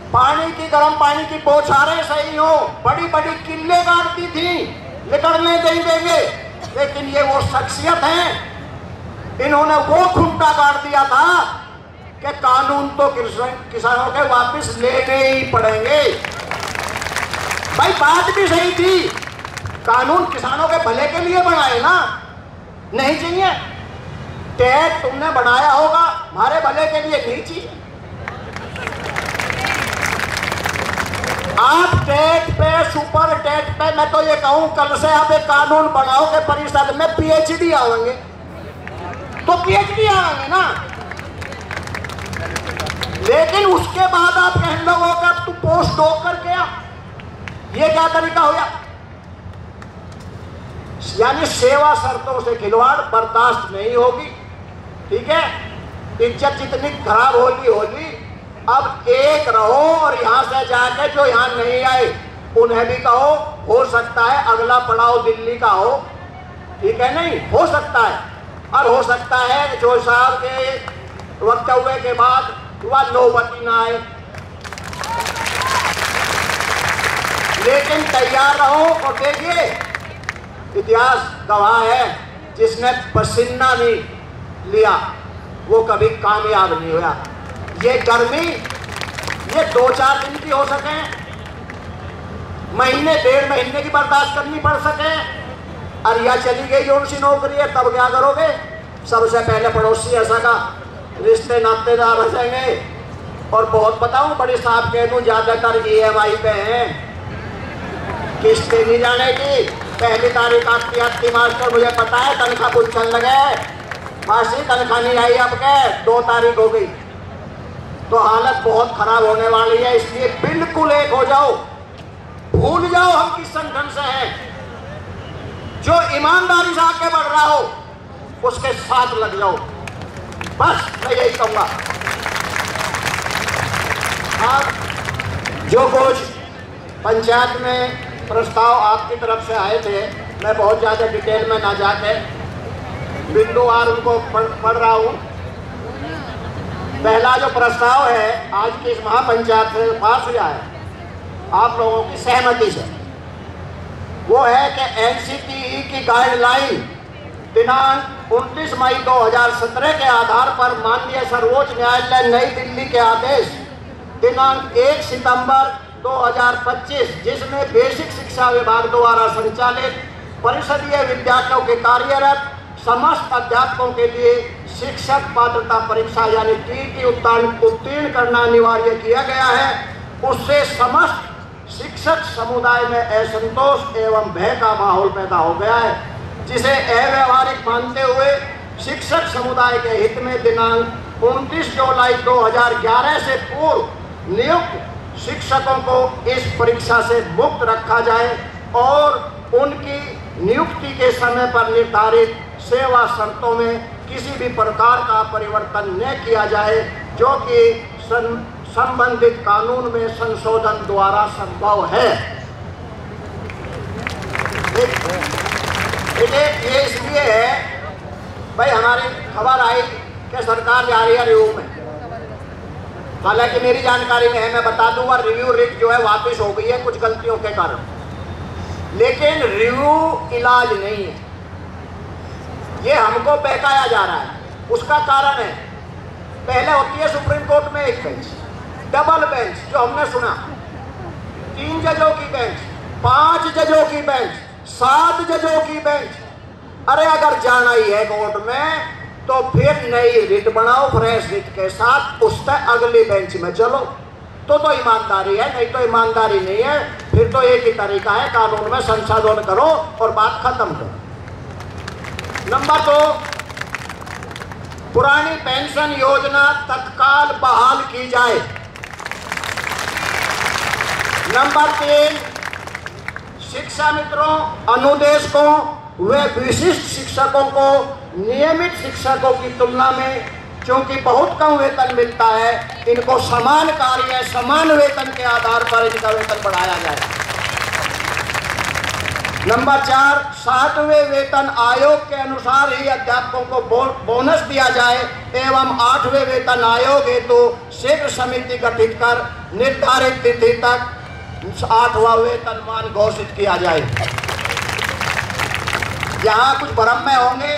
पानी की, गर्म पानी की बौछारें सही हो, बड़ी बड़ी किल्ले गाड़ती थी, निकलने नहीं देंगे। लेकिन ये वो शख्सियत हैं, इन्होंने वो खूंटा गाड़ दिया था कि कानून तो किसानों के वापस लेने ही पड़ेंगे। भाई बात भी सही थी, कानून किसानों के भले के लिए बनाए ना, नहीं चाहिए। टैक्स तुमने बनाया होगा हमारे भले के लिए, नहीं चाहिए। आप टैक्स पे, सुपर टैक्स पे, मैं तो ये कहूं कल से आप एक कानून बनाओगे परिषद में पीएचडी आवेंगे, तो पीएचडी आवेंगे ना। लेकिन उसके बाद आप कहने लगोगे अब तू पोस्ट डॉक करके आ, ये क्या तरीका हो गया? यानी सेवा शर्तों से खिलवाड़ बर्दाश्त नहीं होगी, ठीक है। इज्जत जितनी खराब होगी। अब एक रहो और यहां से जाके जो यहां नहीं आए उन्हें भी कहो, हो सकता है अगला पड़ाव दिल्ली का हो, ठीक है, नहीं हो सकता है। और हो सकता है जो साहब के वक्तव्य के बाद वह नौबती ना आए, लेकिन तैयार रहो। और देखिए इतिहास गवाह है, जिसने पसीना नहीं लिया वो कभी कामयाब नहीं हुआ। ये गर्मी ये 2-4 दिन की हो सके, महीने 1.5 महीने की बर्दाश्त करनी पड़ सके, और या चली गई जो उनसी नौकरी है, तब क्या करोगे? सबसे पहले पड़ोसी ऐसा का रिश्ते नातेदार हंसेंगे। और बहुत बताऊं, बड़ी साहब कह दूं, ज्यादातर EMI पे हैं, किस्तें नहीं जाने की। पहली तारीख आती मास्टर, मुझे पता है तनख्वाह पूछने लगे, मासी तनख्वाह नहीं आई, अब के 2 तारीख हो गई। तो हालत बहुत खराब होने वाली है। इसलिए बिल्कुल एक हो जाओ, भूल जाओ हम किस संगठन से हैं। जो ईमानदारी से आगे बढ़ रहा हो उसके साथ लग जाओ, बस मैं यही कहूंगा। जो कुछ पंचायत में प्रस्ताव आपकी तरफ से आए थे, मैं बहुत ज़्यादा डिटेल में ना जाके बिंदुवार उनको पढ़ रहा हूँ। पहला जो प्रस्ताव है आज की इस महापंचायत से पास हुआ है आप लोगों की सहमति से, वो है कि NCTE की गाइडलाइन दिनांक 29 मई 2017 के आधार पर माननीय सर्वोच्च न्यायालय नई दिल्ली के आदेश दिनांक 1 सितंबर 2025, जिसमें बेसिक शिक्षा विभाग द्वारा संचालित परिषदीय विद्यालयों के कार्यरत समस्त अध्यापकों के लिए शिक्षक पात्रता परीक्षा यानी TET उत्तीर्ण करना अनिवार्य किया गया है। उससे समस्त शिक्षक समुदाय में असंतोष एवं भय का माहौल पैदा हो गया है, जिसे अव्यावहारिक मानते हुए शिक्षक समुदाय के हित में दिनांक 29 जुलाई 2011 से पूर्व नियुक्त शिक्षकों को इस परीक्षा से मुक्त रखा जाए और उनकी नियुक्ति के समय पर निर्धारित सेवा शर्तों में किसी भी प्रकार का परिवर्तन न किया जाए, जो कि संबंधित कानून में संशोधन द्वारा संभव है। ये इसलिए है भाई, हमारी खबर आई कि सरकार जा रही है रिव्यू में। हालांकि मेरी जानकारी में है, मैं बता दूंगा, रिव्यू रिट जो है वापस हो गई है कुछ गलतियों के कारण, लेकिन रिव्यू इलाज नहीं है। ये हमको बहकाया जा रहा है। उसका कारण है, पहले होती है सुप्रीम कोर्ट में एक बेंच, डबल बेंच जो हमने सुना, 3 जजों की बेंच, 5 जजों की बेंच, 7 जजों की बेंच। अरे अगर जाना ही है कोर्ट में तो फिर नई रिट बनाओ फ्रेश रिट के साथ, उससे अगली बेंच में चलो, तो ईमानदारी है। नहीं तो ईमानदारी नहीं है, फिर तो एक ही तरीका है, कानून में संशोधन करो और बात खत्म करो। नंबर 2, पुरानी पेंशन योजना तत्काल बहाल की जाए। नंबर 3, शिक्षा मित्रों, अनुदेशकों व विशिष्ट शिक्षकों को नियमित शिक्षकों की तुलना में क्योंकि बहुत कम वेतन मिलता है, इनको समान कार्य समान वेतन के आधार पर इनका वेतन बढ़ाया जाए। नंबर 4, 7वें वेतन आयोग के अनुसार ही अध्यापकों को बोनस दिया जाए एवं 8वें वेतन आयोग हेतु शीघ्र समिति गठित कर निर्धारित तिथि तक 8वां वेतनमान घोषित किया जाए। यहाँ कुछ भ्रम में होंगे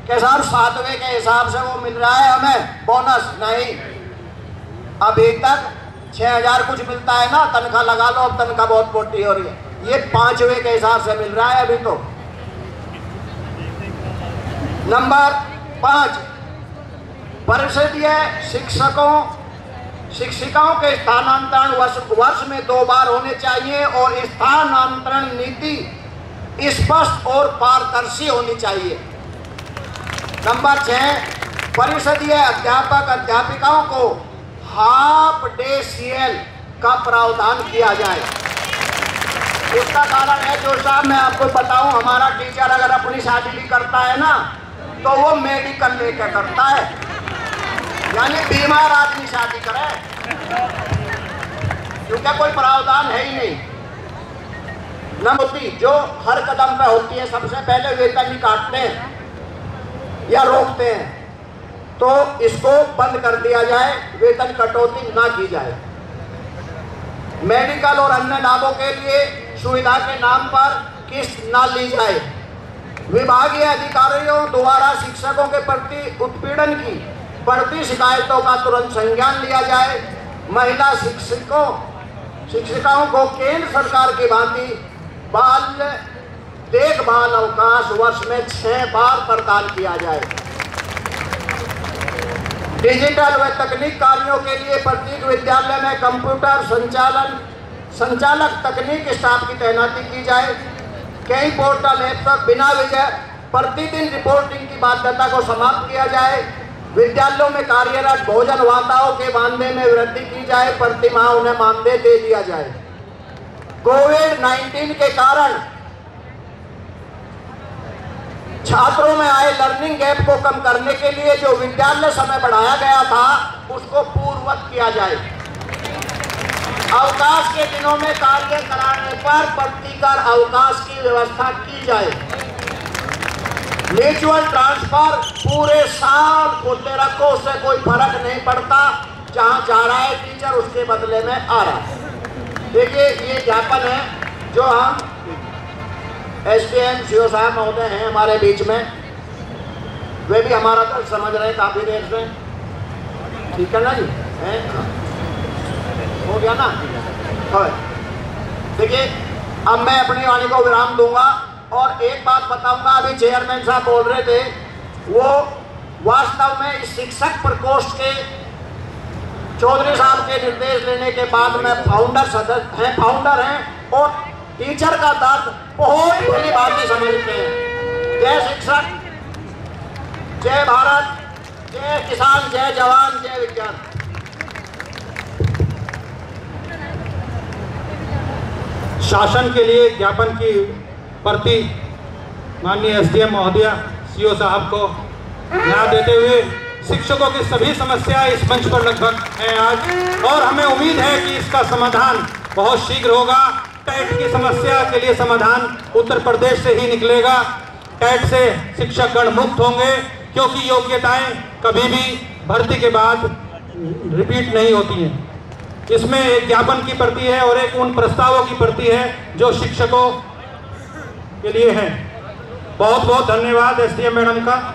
कि साहब 7वें के हिसाब से वो मिल रहा है हमें बोनस, नहीं। अभी तक 6000 कुछ मिलता है ना, तनख्वाह लगा लो, अब तनख्वाह बहुत मोटी हो रही है। ये 5वें के हिसाब से मिल रहा है अभी तो। नंबर 5, परिषदीय शिक्षिकाओं के स्थानांतरण वर्ष में 2 बार होने चाहिए और स्थानांतरण नीति स्पष्ट और पारदर्शी होनी चाहिए। नंबर 6, परिषदीय अध्यापक अध्यापिकाओं को हाफ डे सीएल का प्रावधान किया जाए। उसका कारण है जो साहब मैं आपको बताऊं, हमारा टीचर अगर अपनी शादी भी करता है ना तो वो मेडिकल लेकर करता है, यानी बीमार आदमी शादी करे, क्योंकि कोई प्रावधान है ही नहीं। नंबर जो हर कदम पे होती है, सबसे पहले वेतन ही काटते हैं या रोकते हैं, तो इसको बंद कर दिया जाए, वेतन कटौती ना की जाए। मेडिकल और अन्य लाभों के लिए सुविधा के नाम पर किस्त ना ली जाए। विभागीय अधिकारियों द्वारा शिक्षकों के प्रति उत्पीड़न की बढ़ती शिकायतों का तुरंत संज्ञान लिया जाए। महिला शिक्षिकाओं को केंद्र सरकार की भांति बाल देखभाल अवकाश वर्ष में 6 बार प्रदान किया जाए। डिजिटल व तकनीक कार्यों के लिए प्रत्येक विद्यालय में कंप्यूटर संचालक तकनीक स्टाफ की तैनाती की जाए। कई पोर्टल ऐप तक बिना वजह प्रतिदिन रिपोर्टिंग की बाध्यता को समाप्त किया जाए। विद्यालयों में कार्यरत भोजनवाताओं के मानदेय में वृद्धि की जाए, प्रतिमाह उन्हें मानदेय दे दिया जाए। कोविड-19 के कारण छात्रों में आए लर्निंग गैप को कम करने के लिए जो विद्यालय समय बढ़ाया गया था उसको पूर्ववत किया जाए। अवकाश के दिनों में कार्य कराने पर प्रतिकर अवकाश की व्यवस्था की जाए। म्यूचुअल ट्रांसफर पूरे साल खोलते रखो, उससे कोई फर्क नहीं पड़ता, जहां जा रहा है टीचर उसके बदले में आ रहा है। देखिए ये ज्ञापन है जो हम SDM CO साहब महोदय हैं हमारे बीच में, वे भी हमारा दर्द समझ रहे हैं काफ़ी देर से, ठीक है ना जी, हो गया ना। देखिए अब मैं अपनी वाणी को विराम दूंगा और एक बात बताऊंगा। अभी चेयरमैन साहब बोल रहे थे, वो वास्तव में इस शिक्षक प्रकोष्ठ के चौधरी साहब के निर्देश लेने के बाद में फाउंडर हैं और टीचर का दर्द बहुत भली भांति समझते हैं। जय शिक्षक, जय भारत, जय किसान, जय जवान, जय विज्ञान। शासन के लिए ज्ञापन की प्रति माननीय SDM महोदया CO साहब को न्याय देते हुए शिक्षकों की सभी समस्याएं इस मंच पर लगभग हैं आज, और हमें उम्मीद है कि इसका समाधान बहुत शीघ्र होगा। टेट की समस्या के लिए समाधान उत्तर प्रदेश से ही निकलेगा। टेट से शिक्षकगण मुक्त होंगे, क्योंकि योग्यताएं कभी भी भर्ती के बाद रिपीट नहीं होती हैं। इसमें एक ज्ञापन की प्रति है और एक उन प्रस्तावों की प्रति है जो शिक्षकों के लिए है। बहुत बहुत धन्यवाद SDM मैडम का।